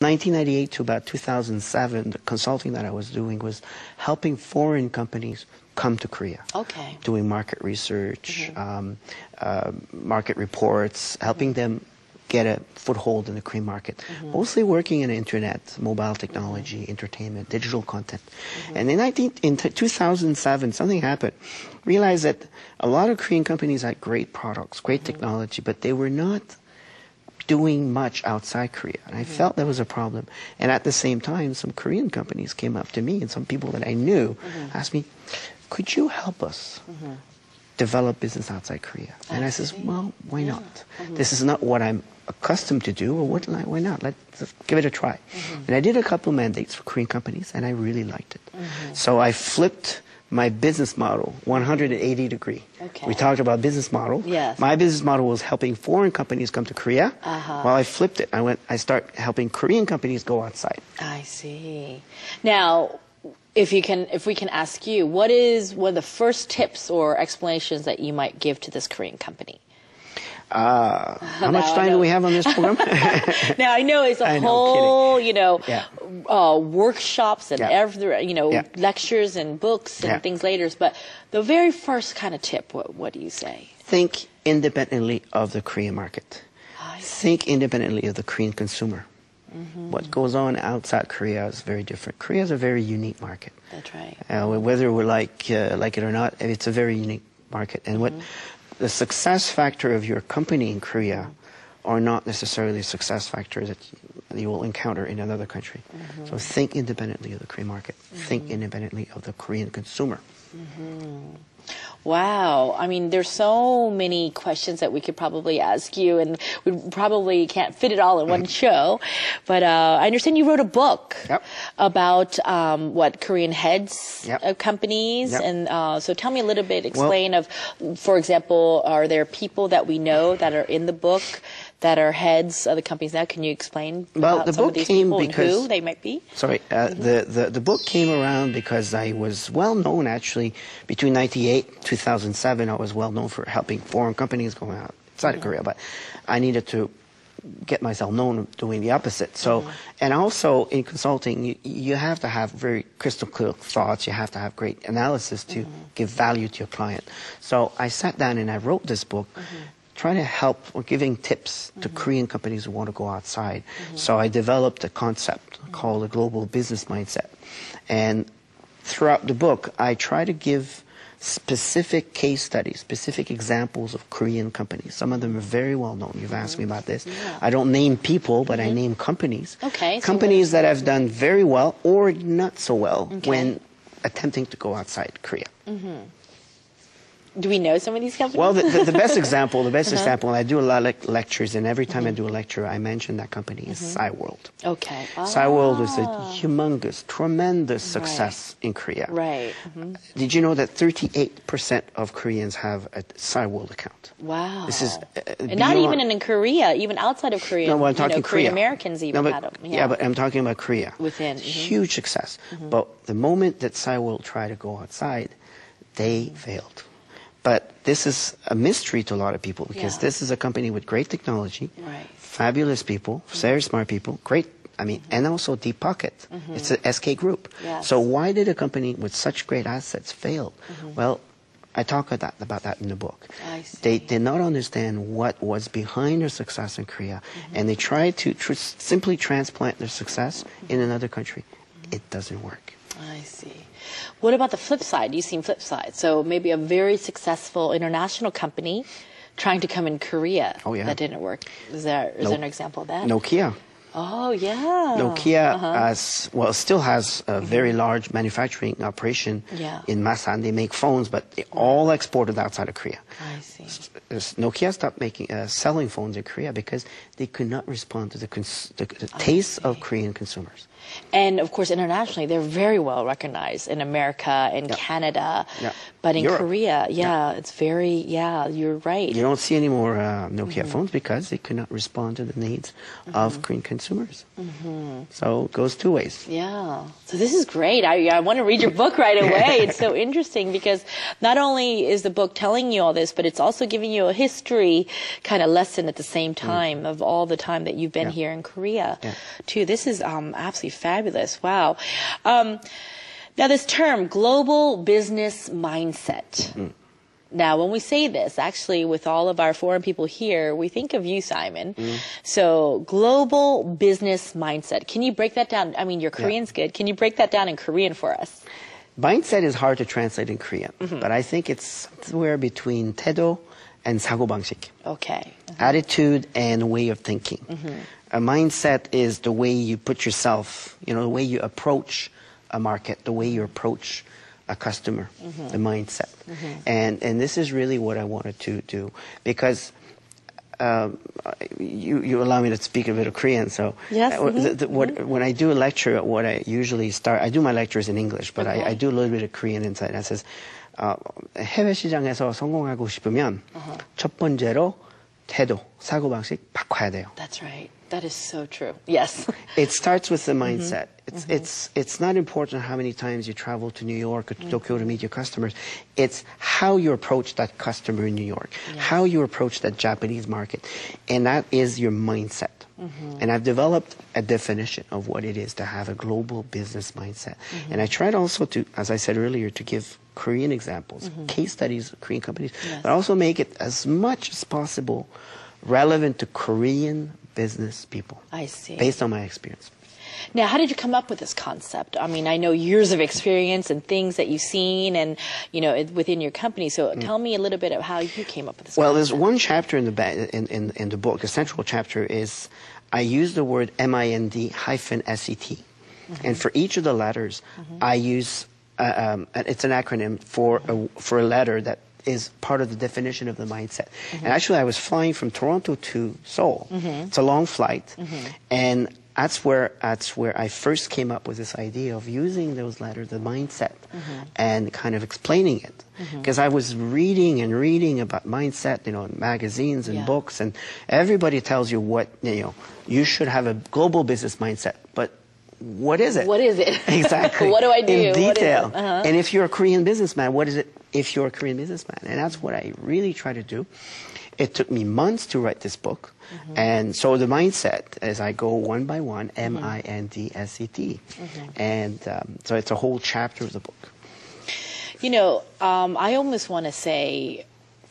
1998 to about 2007, the consulting that I was doing was helping foreign companies come to Korea. Okay. Doing market research, market reports, helping them get a foothold in the Korean market. Mostly working in the internet, mobile technology, entertainment, digital content. And in 2007, something happened. Realized that a lot of Korean companies had great products, great technology, but they were not doing much outside Korea. And I felt there was a problem. And at the same time, some Korean companies came up to me, and some people that I knew asked me, could you help us develop business outside Korea? And I says, well, why not? This is not what I'm accustomed to do, or why not? Let's give it a try. And I did a couple mandates for Korean companies, and I really liked it. So I flipped my business model 180 degree. Okay. We talked about business model. Yes. My business model was helping foreign companies come to Korea. While I flipped it, I start helping Korean companies go outside. I see. Now, if we can ask you, what is one of the first tips or explanations that you might give to this Korean company? How much time do we have on this program? Now I know it's a whole, workshops and lectures and books and things later. But the very first kind of tip, what do you say? Think independently of the Korean market. Think independently of the Korean consumer. What goes on outside Korea is very different. Korea is a very unique market. That's right. Whether we like it or not, it's a very unique market. And what the success factor of your company in Korea are not necessarily the success factors that you will encounter in another country. So think independently of the Korean market. Think independently of the Korean consumer. Wow. I mean, there's so many questions that we could probably ask you, and we probably can't fit it all in one show. But I understand you wrote a book about Korean heads of companies. And so tell me a little bit, explain for example, are there people that we know that are in the book that are heads of the companies now? Can you explain about some of these people and who they might be? Sorry, the book came around because I was well known, actually, between 1998 2007. I was well known for helping foreign companies go outside of Korea, but I needed to get myself known doing the opposite. So, and also in consulting, you have to have very crystal clear thoughts. You have to have great analysis to give value to your client. So I sat down and I wrote this book, trying to help or giving tips to Korean companies who want to go outside. So I developed a concept called a global business mindset. And throughout the book, I try to give specific case studies, specific examples of Korean companies. Some of them are very well known. You've asked me about this. I don't name people, but I name companies. Companies that have done very well or not so well when attempting to go outside Korea. Do we know some of these companies? Well, the best example, and I do a lot of lectures, and every time I do a lecture, I mention that company is Cyworld. Okay. Cyworld was a humongous, tremendous success in Korea. Right. Did you know that 38% of Koreans have a Cyworld account? Wow. This is and not even in Korea, even outside of Korea. No, well, I'm talking Korea. Korean Americans even had them. Yeah, but I'm talking about Korea. Within. Huge success. But the moment that Cyworld tried to go outside, they failed. But this is a mystery to a lot of people because this is a company with great technology, fabulous people, very smart people, and also deep pocket. It's an SK group. So why did a company with such great assets fail? Well, I talk about that in the book. They did not understand what was behind their success in Korea, and they tried to simply transplant their success in another country. It doesn't work. I see. What about the flip side? You've seen flip side. So maybe a very successful international company trying to come in Korea. That didn't work. Is there an example of that? Nokia. Oh, yeah. Nokia still has a very large manufacturing operation in Masan. They make phones, but they all exported outside of Korea. I see. Nokia stopped selling phones in Korea because they could not respond to the taste of Korean consumers. And of course, internationally, they're very well recognized in America, in Canada, but in Europe. Korea, it's very, you're right. You don't see any more Nokia phones because they could not respond to the needs of Korean consumers. So it goes two ways. Yeah. So this is great. I want to read your book right away. It's so interesting because not only is the book telling you all this, but it's also giving you a history kind of lesson at the same time of all the time that you've been here in Korea, too. This is absolutely fabulous. Wow. Now, this term, global business mindset. Now, when we say this, actually, with all of our foreign people here, we think of you, Simon. So, global business mindset. Can you break that down? I mean, your Korean's good. Can you break that down in Korean for us? Mindset is hard to translate in Korean, but I think it's somewhere between 태도 and 사고방식. Okay. Attitude and way of thinking. A mindset is the way you put yourself, the way you approach a market, the way you approach a customer, the mindset. And this is really what I wanted to do because you allow me to speak a bit of Korean. So yes, when I do a lecture, what I usually start, I do my lectures in English, but I do a little bit of Korean inside. And it says, 해외 시장에서 성공하고 싶으면 첫 번째로 태도, 사고방식 바꿔야 돼요. That's right. That is so true. Yes. It starts with the mindset. It's not important how many times you travel to New York or to Tokyo to meet your customers. It's how you approach that customer in New York, how you approach that Japanese market. And that is your mindset. And I've developed a definition of what it is to have a global business mindset. And I tried also to, as I said earlier, to give Korean examples, case studies of Korean companies, but also make it as much as possible relevant to Korean business people. I see. Based on my experience. Now, how did you come up with this concept? I mean, I know years of experience and things that you've seen and, within your company. So tell me a little bit of how you came up with this Well, concept. there's one chapter in the book, the central chapter is, I use the word MIND-SET. And for each of the letters, I use, it's an acronym for a letter that is part of the definition of the mindset. And actually, I was flying from Toronto to Seoul. It's a long flight. And that's where I first came up with this idea of using those letters, the mindset, and kind of explaining it. Because I was reading about mindset, in magazines and books, and everybody tells you what, you should have a global business mindset. But what is it? What is it? Exactly. What do I do? In detail. What is it? And if you're a Korean businessman, what is it if you're a Korean businessman? And that's what I really try to do. It took me months to write this book. And so the mindset, as I go one by one, MINDSET. And so it's a whole chapter of the book. I almost want to say,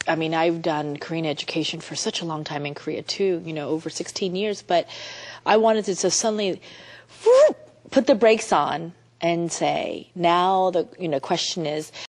I mean, I've done Korean education for such a long time in Korea too, over 16 years, but I wanted to just suddenly put the brakes on and say, now the question is,